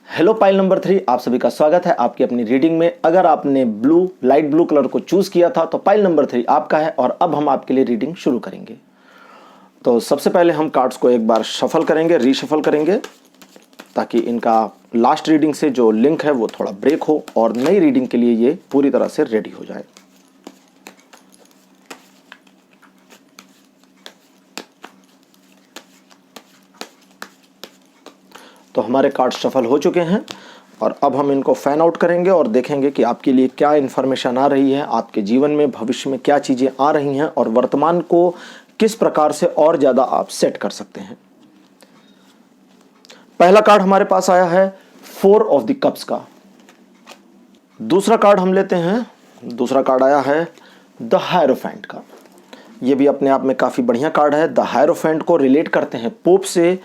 Hello file number 3, आप सभी का स्वागत है आपकी अपनी रीडिंग में। अगर आपने लाइट ब्लू कलर को चूज किया था तो पाइल नंबर 3 आपका है और अब हम आपके लिए रीडिंग शुरू करेंगे। तो सबसे पहले हम कार्ड्स को एक बार शफल करेंगे, रीशफल करेंगे, ताकि इनका लास्ट रीडिंग से जो लिंक है वो थोड़ा ब्रेक हो और नई रीडिंग के लिए ये पूरी तरह से रेडी हो जाए। तो हमारे कार्ड शफल हो चुके हैं और अब हम इनको फैन आउट करेंगे और देखेंगे कि आपके लिए क्या इन्फॉर्मेशन आ रही है, आपके जीवन में भविष्य में क्या चीज़ें आ रही हैं और वर्तमान को किस प्रकार से और ज़्यादा आप सेट कर सकते हैं। पहला कार्ड हमारे पास आया है 4 ऑफ द कप्स का। दूसरा कार्ड हम लेते हैं, दूसरा कार्ड आया है द हायरोफेंट का। यह भी अपने आप में काफ़ी बढ़िया कार्ड है। द हायरोफेंट को रिलेट करते हैं पोप से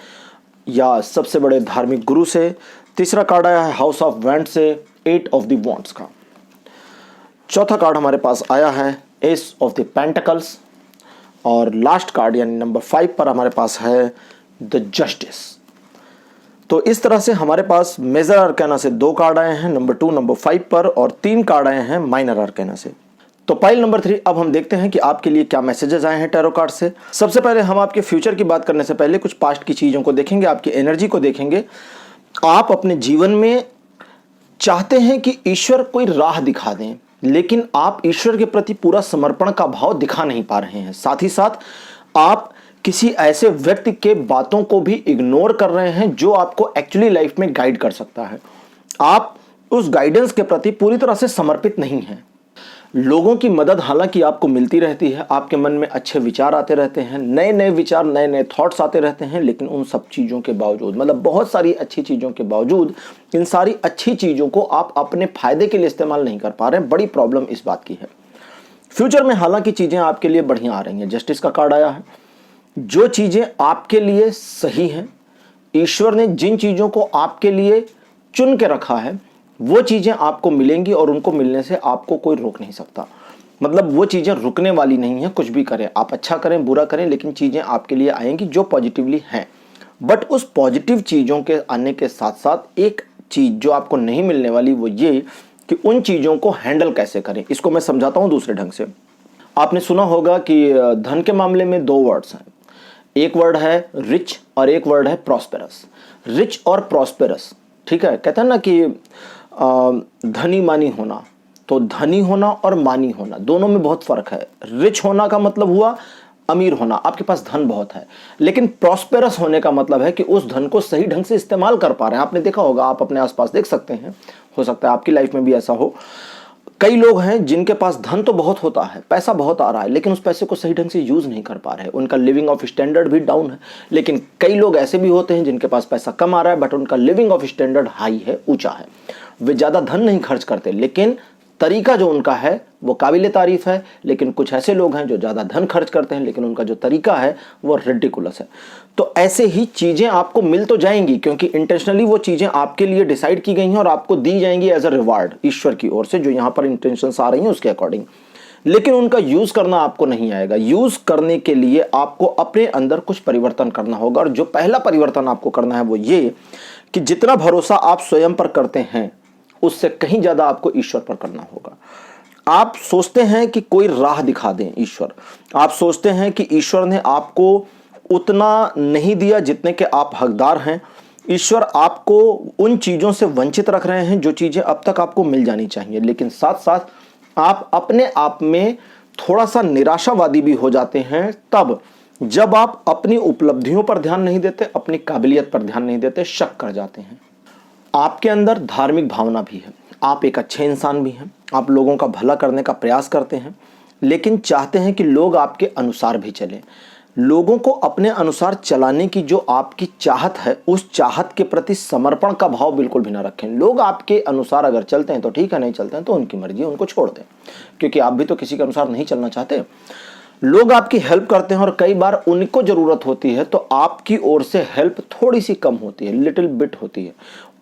या सबसे बड़े धार्मिक गुरु से। तीसरा कार्ड आया है हाउस ऑफ वैंड से, 8 ऑफ द वॉन्ड्स का। चौथा कार्ड हमारे पास आया है एस ऑफ द पेंटिकल्स और लास्ट कार्ड यानी नंबर 5 पर हमारे पास है द जस्टिस। तो इस तरह से हमारे पास मेजर आर्काना से 2 कार्ड आए हैं नंबर 2, नंबर 5 पर, और 3 कार्ड आए हैं माइनर आर्काना से। तो पाइल नंबर 3, अब हम देखते हैं कि आपके लिए क्या मैसेजेस आए हैं टैरो कार्ड से। सबसे पहले हम आपके फ्यूचर की बात करने से पहले कुछ पास्ट की चीज़ों को देखेंगे, आपकी एनर्जी को देखेंगे। आप अपने जीवन में चाहते हैं कि ईश्वर कोई राह दिखा दें, लेकिन आप ईश्वर के प्रति पूरा समर्पण का भाव दिखा नहीं पा रहे हैं। साथ ही साथ आप किसी ऐसे व्यक्ति के बातों को भी इग्नोर कर रहे हैं जो आपको एक्चुअली लाइफ में गाइड कर सकता है। आप उस गाइडेंस के प्रति पूरी तरह से समर्पित नहीं हैं। लोगों की मदद हालांकि आपको मिलती रहती है, आपके मन में अच्छे विचार आते रहते हैं, नए नए विचार, नए नए थॉट्स आते रहते हैं, लेकिन उन सब चीज़ों के बावजूद, मतलब बहुत सारी अच्छी चीज़ों के बावजूद, इन सारी अच्छी चीज़ों को आप अपने फायदे के लिए इस्तेमाल नहीं कर पा रहे हैं। बड़ी प्रॉब्लम इस बात की है। फ्यूचर में हालांकि चीज़ें आपके लिए बढ़िया आ रही हैं, जस्टिस का कार्ड आया है। जो चीज़ें आपके लिए सही हैं, ईश्वर ने जिन चीज़ों को आपके लिए चुन के रखा है, वो चीज़ें आपको मिलेंगी और उनको मिलने से आपको कोई रोक नहीं सकता। मतलब वो चीज़ें रुकने वाली नहीं है। कुछ भी करें आप, अच्छा करें बुरा करें, लेकिन चीज़ें आपके लिए आएंगी जो पॉजिटिवली हैं। बट उस पॉजिटिव चीज़ों के आने के साथ साथ एक चीज़ जो आपको नहीं मिलने वाली, वो ये कि उन चीज़ों को हैंडल कैसे करें। इसको मैं समझाता हूँ दूसरे ढंग से। आपने सुना होगा कि धन के मामले में दो वर्ड्स हैं, एक वर्ड है रिच और एक वर्ड है प्रॉस्पेरस। रिच और प्रॉस्पेरस, ठीक है, कहते हैं ना कि धनी मानी होना, तो धनी होना और मानी होना दोनों में बहुत फर्क है। रिच होना का मतलब हुआ अमीर होना, आपके पास धन बहुत है, लेकिन प्रॉस्पेरस होने का मतलब है कि उस धन को सही ढंग से इस्तेमाल कर पा रहे हैं। आपने देखा होगा, आप अपने आसपास देख सकते हैं, हो सकता है आपकी लाइफ में भी ऐसा हो। कई लोग हैं जिनके पास धन तो बहुत होता है, पैसा बहुत आ रहा है, लेकिन उस पैसे को सही ढंग से यूज नहीं कर पा रहे हैं, उनका लिविंग ऑफ स्टैंडर्ड भी डाउन है। लेकिन कई लोग ऐसे भी होते हैं जिनके पास पैसा कम आ रहा है बट उनका लिविंग ऑफ स्टैंडर्ड हाई है, ऊंचा है। वे ज्यादा धन नहीं खर्च करते, लेकिन तरीका जो उनका है वो काबिले तारीफ है। लेकिन कुछ ऐसे लोग हैं जो ज़्यादा धन खर्च करते हैं, लेकिन उनका जो तरीका है वो रिडिकुलस है। तो ऐसे ही चीज़ें आपको मिल तो जाएंगी, क्योंकि इंटेंशनली वो चीज़ें आपके लिए डिसाइड की गई हैं और आपको दी जाएंगी एज अ रिवार्ड ईश्वर की ओर से, जो यहाँ पर इंटेंशंस आ रही हैं उसके अकॉर्डिंग। लेकिन उनका यूज़ करना आपको नहीं आएगा। यूज़ करने के लिए आपको अपने अंदर कुछ परिवर्तन करना होगा, और जो पहला परिवर्तन आपको करना है वो ये कि जितना भरोसा आप स्वयं पर करते हैं उससे कहीं ज़्यादा आपको ईश्वर पर करना होगा। आप सोचते हैं कि कोई राह दिखा दें ईश्वर, आप सोचते हैं कि ईश्वर ने आपको उतना नहीं दिया जितने के आप हकदार हैं। ईश्वर आपको उन चीज़ों से वंचित रख रहे हैं जो चीज़ें अब तक आपको मिल जानी चाहिए, लेकिन साथ साथ आप अपने आप में थोड़ा सा निराशावादी भी हो जाते हैं तब जब आप अपनी उपलब्धियों पर ध्यान नहीं देते, अपनी काबिलियत पर ध्यान नहीं देते, शक कर जाते हैं। आपके अंदर धार्मिक भावना भी है, आप एक अच्छे इंसान भी हैं, आप लोगों का भला करने का प्रयास करते हैं, लेकिन चाहते हैं कि लोग आपके अनुसार भी चलें। लोगों को अपने अनुसार चलाने की जो आपकी चाहत है, उस चाहत के प्रति समर्पण का भाव बिल्कुल भी ना रखें। लोग आपके अनुसार अगर चलते हैं तो ठीक है, नहीं चलते हैं तो उनकी मर्जी, उनको छोड़ दें, क्योंकि आप भी तो किसी के अनुसार नहीं चलना चाहते। लोग आपकी हेल्प करते हैं और कई बार उनको ज़रूरत होती है तो आपकी ओर से हेल्प थोड़ी सी कम होती है, लिटिल बिट होती है,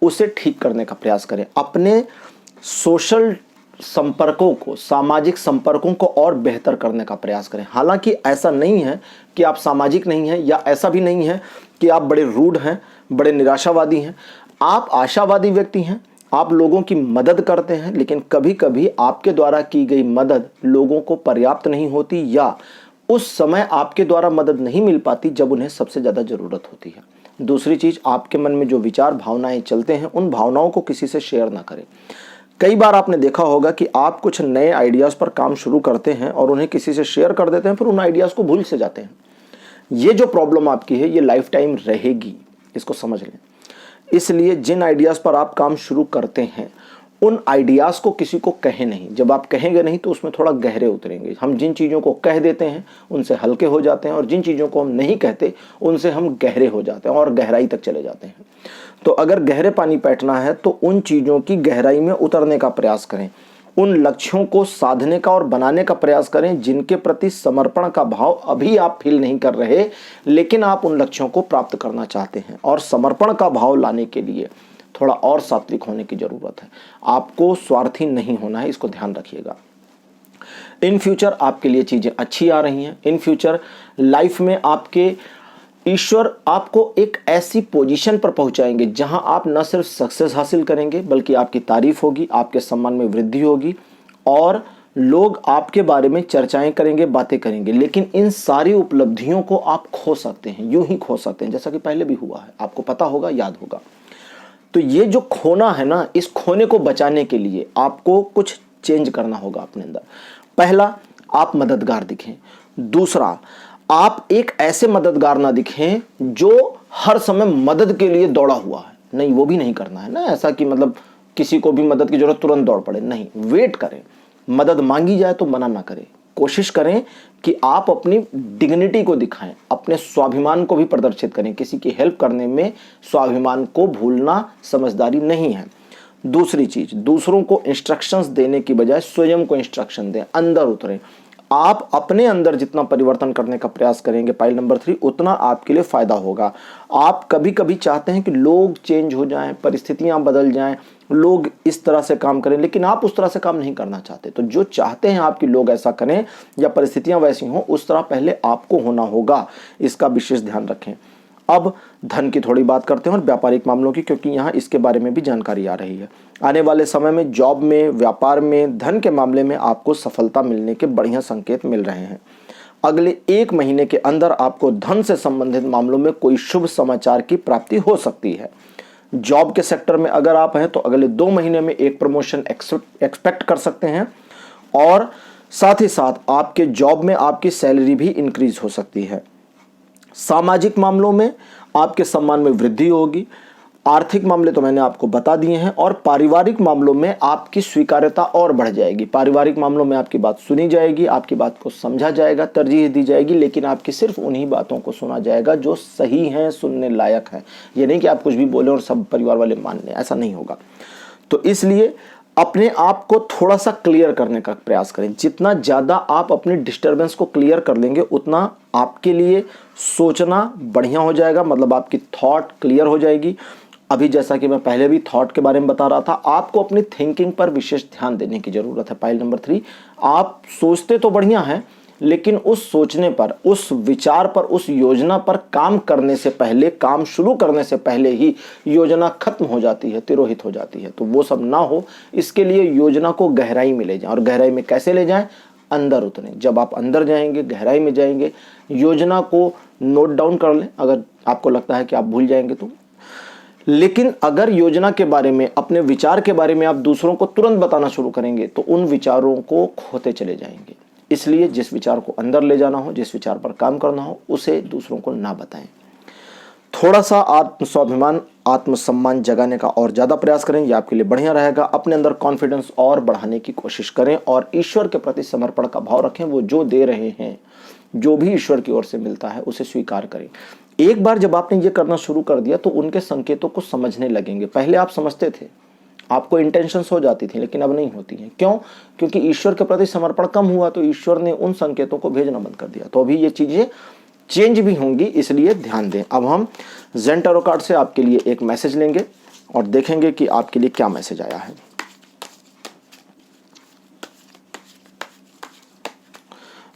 उसे ठीक करने का प्रयास करें। अपने सोशल संपर्कों को, सामाजिक संपर्कों को और बेहतर करने का प्रयास करें। हालांकि ऐसा नहीं है कि आप सामाजिक नहीं हैं, या ऐसा भी नहीं है कि आप बड़े रूड हैं, बड़े निराशावादी हैं। आप आशावादी व्यक्ति हैं, आप लोगों की मदद करते हैं, लेकिन कभी कभी आपके द्वारा की गई मदद लोगों को पर्याप्त नहीं होती, या उस समय आपके द्वारा मदद नहीं मिल पाती जब उन्हें सबसे ज़्यादा ज़रूरत होती है। दूसरी चीज़, आपके मन में जो विचार भावनाएं चलते हैं उन भावनाओं को किसी से शेयर ना करें। कई बार आपने देखा होगा कि आप कुछ नए आइडियाज़ पर काम शुरू करते हैं और उन्हें किसी से शेयर कर देते हैं, फिर उन आइडियाज़ को भूल से जाते हैं। ये जो प्रॉब्लम आपकी है ये लाइफ टाइम रहेगी, इसको समझ लें। इसलिए जिन आइडियाज़ पर आप काम शुरू करते हैं उन आइडियाज़ को किसी को कहें नहीं। जब आप कहेंगे नहीं तो उसमें थोड़ा गहरे उतरेंगे। हम जिन चीज़ों को कह देते हैं उनसे हल्के हो जाते हैं, और जिन चीज़ों को हम नहीं कहते उनसे हम गहरे हो जाते हैं और गहराई तक चले जाते हैं। तो अगर गहरे पानी बैठना है तो उन चीज़ों की गहराई में उतरने का प्रयास करें, उन लक्ष्यों को साधने का और बनाने का प्रयास करें जिनके प्रति समर्पण का भाव अभी आप फील नहीं कर रहे, लेकिन आप उन लक्ष्यों को प्राप्त करना चाहते हैं। और समर्पण का भाव लाने के लिए थोड़ा और सात्विक होने की ज़रूरत है। आपको स्वार्थी नहीं होना है, इसको ध्यान रखिएगा। इन फ्यूचर आपके लिए चीज़ें अच्छी आ रही हैं। इन फ्यूचर लाइफ में आपके ईश्वर आपको एक ऐसी पोजीशन पर पहुंचाएंगे जहां आप न सिर्फ सक्सेस हासिल करेंगे बल्कि आपकी तारीफ होगी, आपके सम्मान में वृद्धि होगी, और लोग आपके बारे में चर्चाएं करेंगे, बातें करेंगे। लेकिन इन सारी उपलब्धियों को आप खो सकते हैं, यूं ही खो सकते हैं, जैसा कि पहले भी हुआ है, आपको पता होगा, याद होगा। तो ये जो खोना है ना, इस खोने को बचाने के लिए आपको कुछ चेंज करना होगा अपने अंदर। पहला, आप मददगार दिखें। दूसरा, आप एक ऐसे मददगार ना दिखें जो हर समय मदद के लिए दौड़ा हुआ है, नहीं, वो भी नहीं करना है ना, ऐसा कि मतलब किसी को भी मदद की जरूरत तुरंत दौड़ पड़े, नहीं, वेट करें, मदद मांगी जाए तो मना ना करें, कोशिश करें कि आप अपनी डिग्निटी को दिखाएं, अपने स्वाभिमान को भी प्रदर्शित करें। किसी की हेल्प करने में स्वाभिमान को भूलना समझदारी नहीं है। दूसरी चीज, दूसरों को इंस्ट्रक्शंस देने की बजाय स्वयं को इंस्ट्रक्शन दें, अंदर उतरें। आप अपने अंदर जितना परिवर्तन करने का प्रयास करेंगे पाइल नंबर 3, उतना आपके लिए फायदा होगा। आप कभी कभी चाहते हैं कि लोग चेंज हो जाएं, परिस्थितियां बदल जाएं, लोग इस तरह से काम करें, लेकिन आप उस तरह से काम नहीं करना चाहते। तो जो चाहते हैं आपके लोग ऐसा करें या परिस्थितियां वैसी हों, उस तरह पहले आपको होना होगा, इसका विशेष ध्यान रखें। अब धन की थोड़ी बात करते हैं और व्यापारिक मामलों की, क्योंकि यहाँ इसके बारे में भी जानकारी आ रही है। आने वाले समय में जॉब में, व्यापार में, धन के मामले में आपको सफलता मिलने के बढ़िया संकेत मिल रहे हैं। अगले 1 महीने के अंदर आपको धन से संबंधित मामलों में कोई शुभ समाचार की प्राप्ति हो सकती है। जॉब के सेक्टर में अगर आप हैं तो अगले 2 महीने में एक प्रमोशन एक्सपेक्ट कर सकते हैं, और साथ ही साथ आपके जॉब में आपकी सैलरी भी इंक्रीज हो सकती है। सामाजिक मामलों में आपके सम्मान में वृद्धि होगी। आर्थिक मामले तो मैंने आपको बता दिए हैं, और पारिवारिक मामलों में आपकी स्वीकार्यता और बढ़ जाएगी। पारिवारिक मामलों में आपकी बात सुनी जाएगी, आपकी बात को समझा जाएगा, तरजीह दी जाएगी, लेकिन आपकी सिर्फ उन्हीं बातों को सुना जाएगा जो सही हैं, सुनने लायक हैं। ये नहीं कि आप कुछ भी बोले और सब परिवार वाले मान लें, ऐसा नहीं होगा। तो इसलिए अपने आप को थोड़ा सा क्लियर करने का प्रयास करें। जितना ज़्यादा आप अपनी डिस्टर्बेंस को क्लियर कर लेंगे, उतना आपके लिए सोचना बढ़िया हो जाएगा, मतलब आपकी थॉट क्लियर हो जाएगी। अभी जैसा कि मैं पहले भी थॉट के बारे में बता रहा था, आपको अपनी थिंकिंग पर विशेष ध्यान देने की जरूरत है। पाइल नंबर 3, आप सोचते तो बढ़िया हैं, लेकिन उस सोचने पर, उस विचार पर, उस योजना पर काम करने से पहले, काम शुरू करने से पहले ही योजना खत्म हो जाती है, तिरोहित हो जाती है। तो वो सब ना हो, इसके लिए योजना को गहराई में ले जाएं। और गहराई में कैसे ले जाएं? अंदर उतरें। जब आप अंदर जाएंगे, गहराई में जाएंगे, योजना को नोट डाउन कर लें अगर आपको लगता है कि आप भूल जाएंगे तो। लेकिन अगर योजना के बारे में, अपने विचार के बारे में आप दूसरों को तुरंत बताना शुरू करेंगे तो उन विचारों को खोते चले जाएंगे। इसलिए जिस विचार को अंदर ले जाना हो, जिस विचार पर काम करना हो, उसे दूसरों को ना बताएं। थोड़ा सा आत्म स्वाभिमान, आत्मसम्मान जगाने का और ज़्यादा प्रयास करें, यह आपके लिए बढ़िया रहेगा। अपने अंदर कॉन्फिडेंस और बढ़ाने की कोशिश करें और ईश्वर के प्रति समर्पण का भाव रखें। वो जो दे रहे हैं, जो भी ईश्वर की ओर से मिलता है, उसे स्वीकार करें। एक बार जब आपने ये करना शुरू कर दिया तो उनके संकेतों को समझने लगेंगे। पहले आप समझते थे, आपको इंटेंशंस हो जाती थी, लेकिन अब नहीं होती हैं। क्यों? क्योंकि ईश्वर के प्रति समर्पण कम हुआ, तो ईश्वर ने उन संकेतों को भेजना बंद कर दिया। तो अभी ये चीजें चेंज भी होंगी, इसलिए ध्यान दें। अब हम ज़ेन टैरो कार्ड से आपके लिए एक मैसेज लेंगे और देखेंगे कि आपके लिए क्या मैसेज आया है।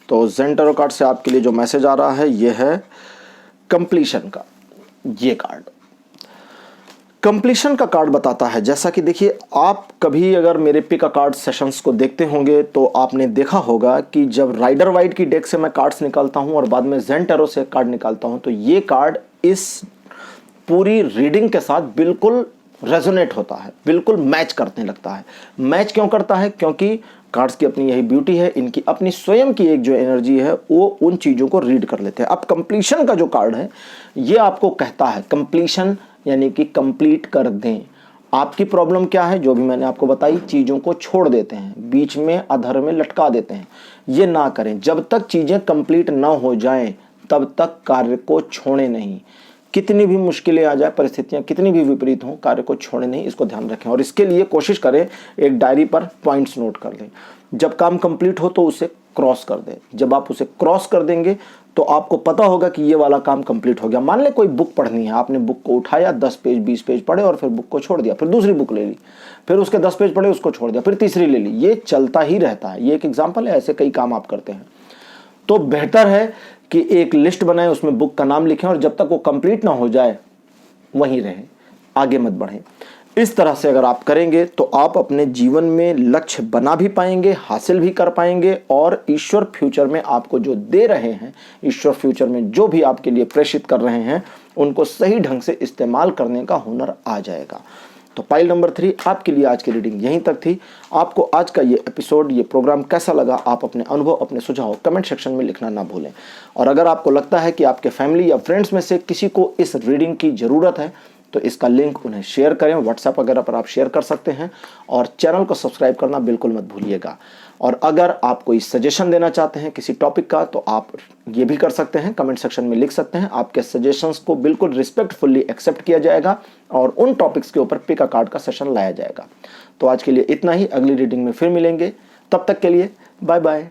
तो ज़ेन टैरो कार्ड से आपके लिए जो मैसेज आ रहा है, यह है कंप्लीशन का। ये कार्ड कंप्लीशन का कार्ड बताता है। जैसा कि देखिए, आप कभी अगर मेरे पिक अ कार्ड सेशंस को देखते होंगे तो आपने देखा होगा कि जब राइडर वाइट की डेक से मैं कार्ड्स निकालता हूं और बाद में ज़ेन टैरो से कार्ड निकालता हूं, तो ये कार्ड इस पूरी रीडिंग के साथ बिल्कुल रेजोनेट होता है, बिल्कुल मैच करने लगता है। मैच क्यों करता है? क्योंकि कार्ड्स की अपनी यही ब्यूटी है, इनकी अपनी स्वयं की एक जो एनर्जी है वो उन चीज़ों को रीड कर लेते हैं। अब कंप्लीशन का जो कार्ड है, ये आपको कहता है कंप्लीशन यानी कि कंप्लीट कर दें। आपकी प्रॉब्लम क्या है? जो भी मैंने आपको बताई, चीज़ों को छोड़ देते हैं, बीच में अधर में लटका देते हैं। ये ना करें। जब तक चीज़ें कंप्लीट ना हो जाएं, तब तक कार्य को छोड़े नहीं। कितनी भी मुश्किलें आ जाए, परिस्थितियां कितनी भी विपरीत हों, कार्य को छोड़े नहीं, इसको ध्यान रखें। और इसके लिए कोशिश करें, एक डायरी पर पॉइंट्स नोट कर लें। जब काम कंप्लीट हो तो उसे क्रॉस कर दें। जब आप उसे क्रॉस कर देंगे तो आपको पता होगा कि ये वाला काम कंप्लीट हो गया। मान ले कोई बुक पढ़नी है, आपने बुक को उठाया, 10 पेज 20 पेज पढ़े और फिर बुक को छोड़ दिया, फिर दूसरी बुक ले ली, फिर उसके 10 पेज पढ़े, उसको छोड़ दिया, फिर तीसरी ले ली। ये चलता ही रहता है। ये एक एग्जाम्पल है, ऐसे कई काम आप करते हैं। तो बेहतर है कि एक लिस्ट बनाएं, उसमें बुक का नाम लिखें और जब तक वो कंप्लीट ना हो जाए वहीं रहें, आगे मत बढ़ें। इस तरह से अगर आप करेंगे तो आप अपने जीवन में लक्ष्य बना भी पाएंगे, हासिल भी कर पाएंगे, और ईश्वर फ्यूचर में आपको जो दे रहे हैं, ईश्वर फ्यूचर में जो भी आपके लिए प्रेषित कर रहे हैं, उनको सही ढंग से इस्तेमाल करने का हुनर आ जाएगा। तो पाइल नंबर 3 आपके लिए आज की रीडिंग यहीं तक थी। आपको आज का ये एपिसोड, ये प्रोग्राम कैसा लगा, आप अपने अनुभव, अपने सुझाव कमेंट सेक्शन में लिखना ना भूलें। और अगर आपको लगता है कि आपके फैमिली या फ्रेंड्स में से किसी को इस रीडिंग की ज़रूरत है तो इसका लिंक उन्हें शेयर करें। व्हाट्सएप वगैरह पर आप शेयर कर सकते हैं और चैनल को सब्सक्राइब करना बिल्कुल मत भूलिएगा। और अगर आप कोई सजेशन देना चाहते हैं किसी टॉपिक का तो आप ये भी कर सकते हैं, कमेंट सेक्शन में लिख सकते हैं। आपके सजेशंस को बिल्कुल रिस्पेक्टफुली एक्सेप्ट किया जाएगा और उन टॉपिक्स के ऊपर पिक अ कार्ड का सेशन लाया जाएगा। तो आज के लिए इतना ही, अगली रीडिंग में फिर मिलेंगे। तब तक के लिए बाय बाय।